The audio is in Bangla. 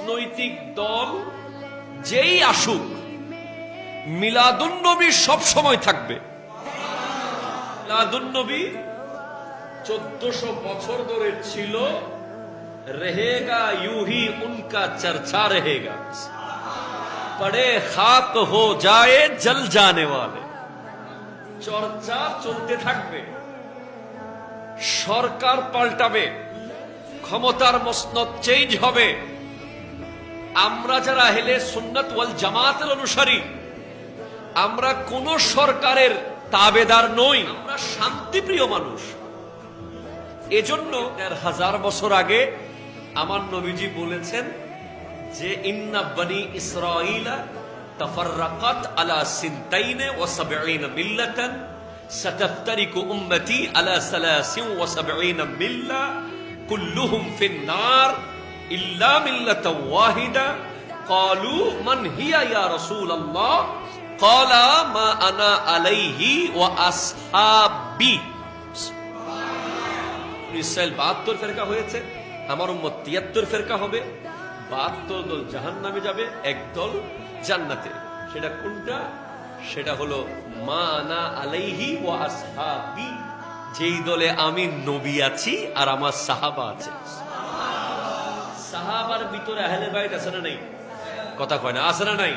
রাজনৈতিক দল যেই আসুক, মিলাদুন্নবী সব সময় থাকবে। মিলাদুন্নবী 1400 বছর ধরে ছিল, रहेगा यूं ही उनका चर्चा रहेगा, पड़े खाक हो जाए जल जाने वाले। চর্চা চলতে থাকবে। সরকার পাল্টাবে, ক্ষমতার মসনদ চেঞ্জ হবে। আমরা যারা আহলে সুন্নাত ওয়াল জামাতের অনুসারী, আমরা কোন সরকারের তাবেদার নই, আমরা শান্তিপ্রিয় মানুষ। এজন্য 1000 বছর আগে আমার নবীজি বলেছেন যে ইন্না বনি ইসরাঈলা তাফাররাকাত আলা সিনতাইন ওয়া সাবঈন মিল্লাতান সাতাফতারিকু উম্মতি আলা 73 মিল্লা কুল্লুহুম ফিন নার ইল্লা মিল্লাতান ওয়াহিদা। ক্বালু মান হিয়া ইয়া রাসূলুল্লাহ? ক্বালা মা আনা আলাইহি ওয়া আসহাবি। ইসরায়েল 72 ফেরকা হয়েছে, আমার উম্মত 73 ফেরকা হবে। 72 দল জাহান্নামে যাবে, এক দল জান্নাতে। সেটা কোনটা? সেটা হলো মা আনা আলাইহি ওয়া আসহাবি, যেই দলে আমি নবী আছি আর আমার সাহাবা আছে। সাহাবার ভিতরে আহলে বাইত আছে না নাই? কথা কয় না, আছে না নাই?